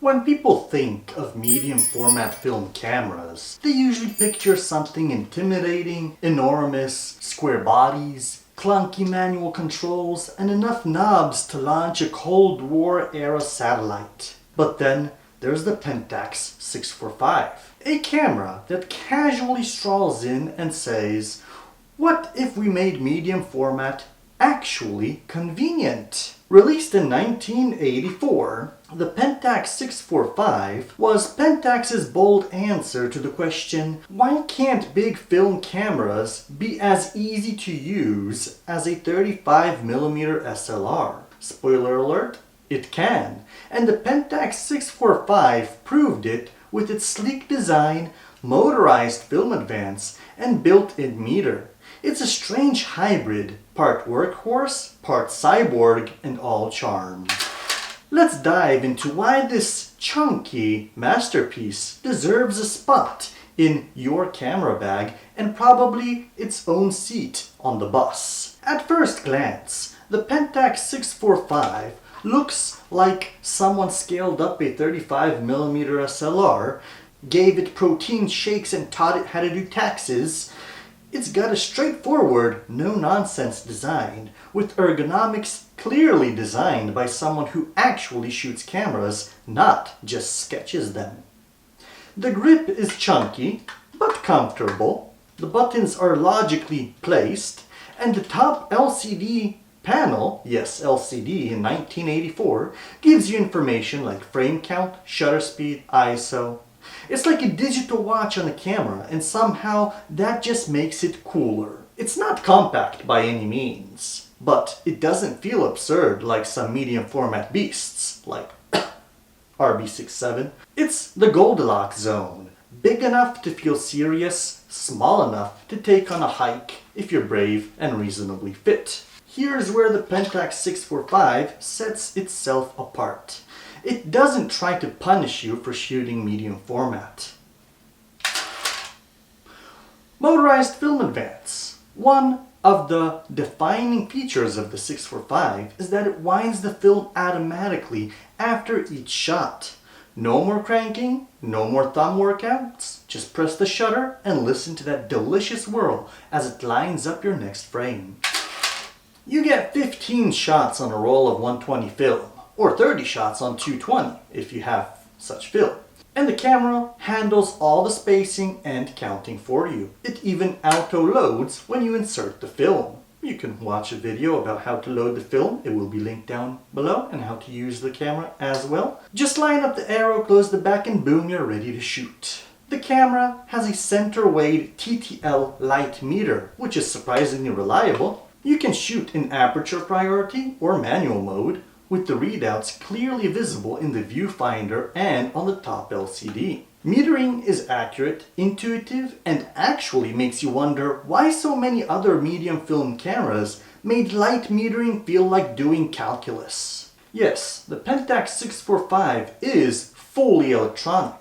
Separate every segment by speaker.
Speaker 1: When people think of medium format film cameras, they usually picture something intimidating, enormous, square bodies, clunky manual controls, and enough knobs to launch a Cold War era satellite. But then there's the Pentax 645, a camera that casually strolls in and says, "What if we made medium format actually convenient?" Released in 1984, the Pentax 645 was Pentax's bold answer to the question, why can't big film cameras be as easy to use as a 35mm SLR? Spoiler alert, it can. And the Pentax 645 proved it with its sleek design, motorized film advance, and built-in meter. It's a strange hybrid, part workhorse, part cyborg, and all charm. Let's dive into why this chunky masterpiece deserves a spot in your camera bag and probably its own seat on the bus. At first glance, the Pentax 645 looks like someone scaled up a 35mm SLR, gave it protein shakes and taught it how to do taxes. It's got a straightforward, no-nonsense design, with ergonomics clearly designed by someone who actually shoots cameras, not just sketches them. The grip is chunky, but comfortable. The buttons are logically placed, and the top LCD panel, yes, LCD in 1984, gives you information like frame count, shutter speed, ISO. It's like a digital watch on a camera, and somehow that just makes it cooler. It's not compact by any means, but it doesn't feel absurd like some medium format beasts, like RB67. It's the Goldilocks zone. Big enough to feel serious, small enough to take on a hike if you're brave and reasonably fit. Here's where the Pentax 645 sets itself apart. It doesn't try to punish you for shooting medium format. Motorized film advance. One of the defining features of the 645 is that it winds the film automatically after each shot. No more cranking, no more thumb workouts. Just press the shutter and listen to that delicious whirl as it lines up your next frame. You get 15 shots on a roll of 120 film, or 30 shots on 220 if you have such film. And the camera handles all the spacing and counting for you. It even auto-loads when you insert the film. You can watch a video about how to load the film. It will be linked down below, and how to use the camera as well. Just line up the arrow, close the back, and boom, you're ready to shoot. The camera has a center-weighted TTL light meter, which is surprisingly reliable. You can shoot in aperture priority or manual mode, with the readouts clearly visible in the viewfinder and on the top LCD. Metering is accurate, intuitive, and actually makes you wonder why so many other medium film cameras made light metering feel like doing calculus. Yes, the Pentax 645 is fully electronic.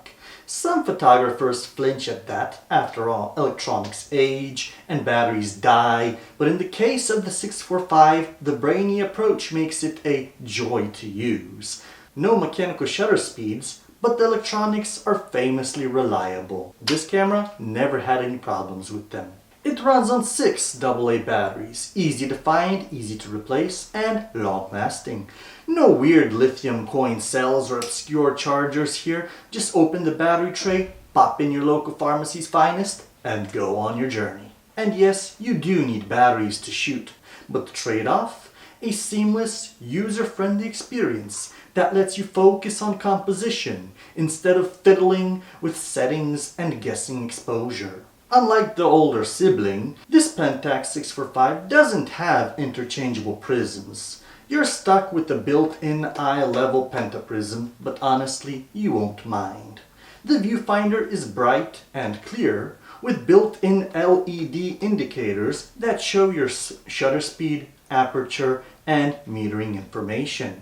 Speaker 1: Some photographers flinch at that. After all, electronics age and batteries die, but in the case of the 645, the brainy approach makes it a joy to use. No mechanical shutter speeds, but the electronics are famously reliable. This camera never had any problems with them. It runs on 6 AA batteries, easy to find, easy to replace, and long-lasting. No weird lithium coin cells or obscure chargers here. Just open the battery tray, pop in your local pharmacy's finest, and go on your journey. And yes, you do need batteries to shoot, but the trade-off? A seamless, user-friendly experience that lets you focus on composition instead of fiddling with settings and guessing exposure. Unlike the older sibling, this Pentax 645 doesn't have interchangeable prisms. You're stuck with the built-in eye-level pentaprism, but honestly, you won't mind. The viewfinder is bright and clear, with built-in LED indicators that show your shutter speed, aperture, and metering information.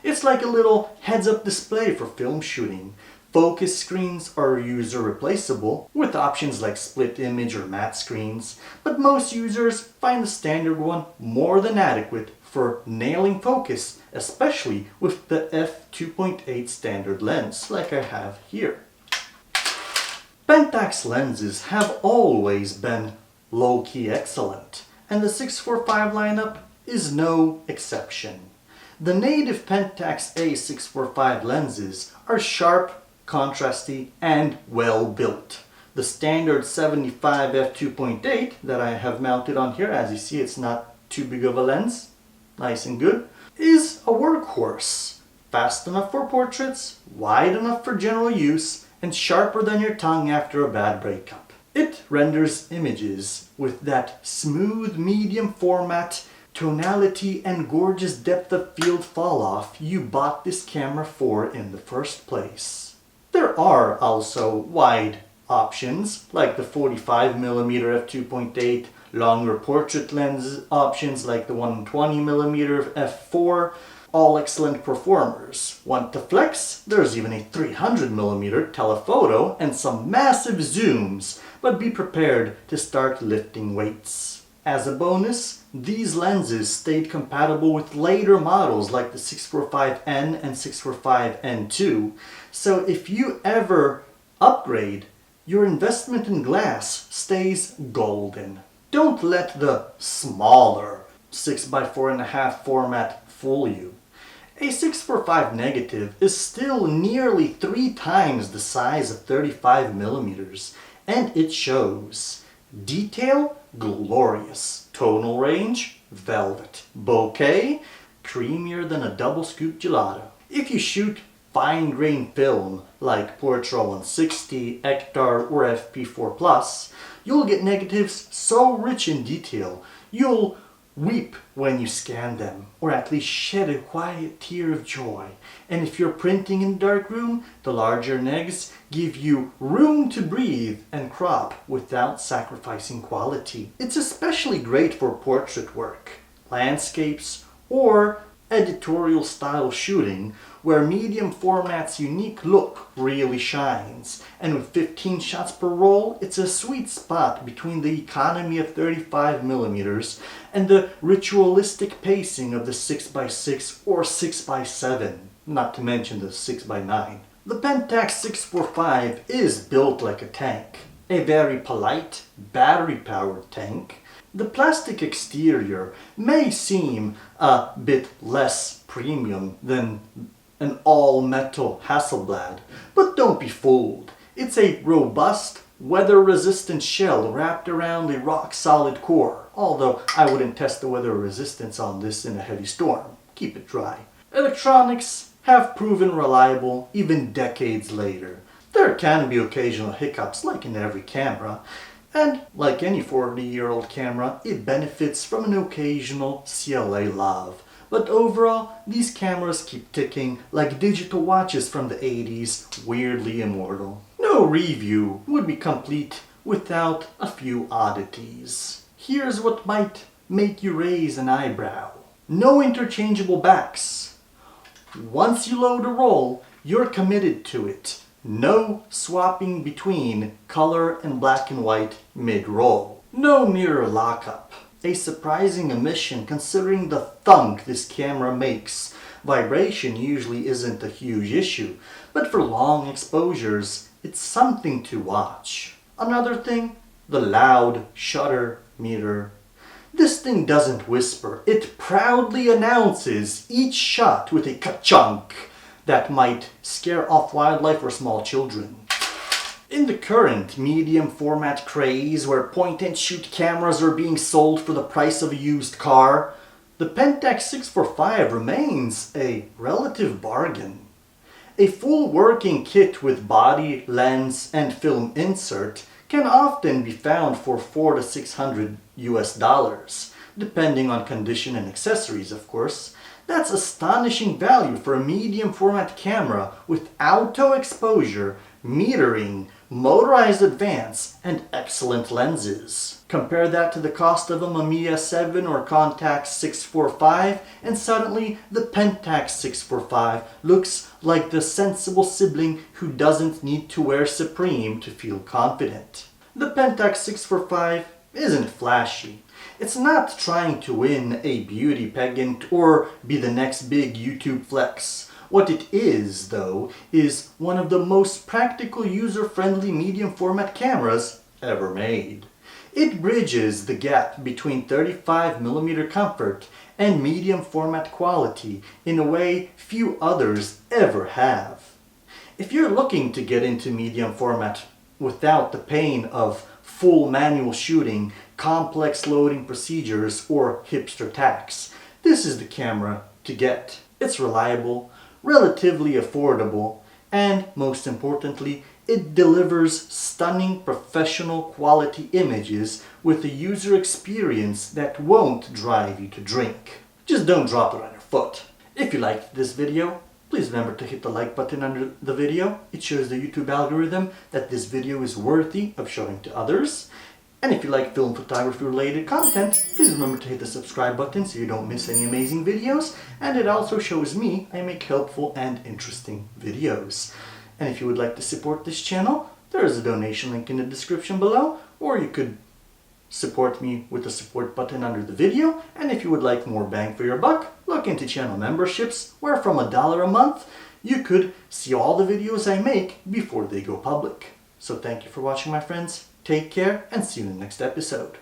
Speaker 1: It's like a little heads-up display for film shooting. Focus screens are user replaceable with options like split image or matte screens, but most users find the standard one more than adequate for nailing focus, especially with the f2.8 standard lens like I have here. Pentax lenses have always been low-key excellent, and the 645 lineup is no exception. The native Pentax A645 lenses are sharp, contrasty, and well built. The standard 75 f2.8 that I have mounted on here, as you see it's not too big of a lens, nice and good, is a workhorse. Fast enough for portraits, wide enough for general use, and sharper than your tongue after a bad breakup. It renders images with that smooth medium format, tonality, and gorgeous depth of field fall off you bought this camera for in the first place. There are also wide options like the 45mm f2.8, longer portrait lens options like the 120mm f4, all excellent performers. Want to flex? There's even a 300mm telephoto and some massive zooms, but be prepared to start lifting weights. As a bonus, these lenses stayed compatible with later models like the 645N and 645N2, so if you ever upgrade, your investment in glass stays golden. Don't let the smaller 6x4.5 format fool you. A 645 negative is still nearly 3 times the size of 35mm, and it shows. Detail, glorious. Tonal range, velvet. Bokeh, creamier than a double scoop gelato. If you shoot fine grain film like Portra 160, Ektar, or FP4+, you'll get negatives so rich in detail, you'll weep when you scan them, or at least shed a quiet tear of joy. And if you're printing in a dark room, the larger negs give you room to breathe and crop without sacrificing quality. It's especially great for portrait work, landscapes, or editorial style shooting where medium format's unique look really shines. And with 15 shots per roll, it's a sweet spot between the economy of 35mm and the ritualistic pacing of the 6x6 or 6x7, not to mention the 6x9. The Pentax 645 is built like a tank, a very polite, battery-powered tank. The plastic exterior may seem a bit less premium than an all-metal Hasselblad, but don't be fooled. It's a robust, weather-resistant shell wrapped around a rock-solid core, although I wouldn't test the weather resistance on this in a heavy storm. Keep it dry. Electronics have proven reliable even decades later. There can be occasional hiccups like in every camera, and like any 40-year-old camera, it benefits from an occasional CLA love. But overall, these cameras keep ticking like digital watches from the 80s, weirdly immortal. No review would be complete without a few oddities. Here's what might make you raise an eyebrow. No interchangeable backs. Once you load a roll, you're committed to it. No swapping between color and black and white mid-roll. No mirror lockup. A surprising omission considering the thunk this camera makes. Vibration usually isn't a huge issue, but for long exposures, it's something to watch. Another thing, the loud shutter meter. This thing doesn't whisper. It proudly announces each shot with a ka-chunk that might scare off wildlife or small children. In the current medium format craze where point-and-shoot cameras are being sold for the price of a used car, the Pentax 645 remains a relative bargain. A full working kit with body, lens, and film insert can often be found for $400 to $600 US, depending on condition and accessories, of course. That's astonishing value for a medium format camera with auto exposure, metering, motorized advance, and excellent lenses. Compare that to the cost of a Mamiya 7 or Contax 645 and suddenly the Pentax 645 looks like the sensible sibling who doesn't need to wear Supreme to feel confident. The Pentax 645 isn't flashy. It's not trying to win a beauty pageant or be the next big YouTube flex. What it is, though, is one of the most practical, user-friendly medium format cameras ever made. It bridges the gap between 35mm comfort and medium format quality in a way few others ever have. If you're looking to get into medium format without the pain of full manual shooting, complex loading procedures, or hipster tax, this is the camera to get. It's reliable, relatively affordable, and most importantly, it delivers stunning professional quality images with a user experience that won't drive you to drink. Just don't drop it on your foot. If you liked this video, please remember to hit the like button under the video. It shows the YouTube algorithm that this video is worthy of showing to others. And if you like film photography related content, please remember to hit the subscribe button so you don't miss any amazing videos. And it also shows me I make helpful and interesting videos. And if you would like to support this channel, there is a donation link in the description below, or you could support me with the support button under the video. And if you would like more bang for your buck, look into channel memberships, where from $1 a month, you could see all the videos I make before they go public. So thank you for watching, my friends. Take care and see you in the next episode.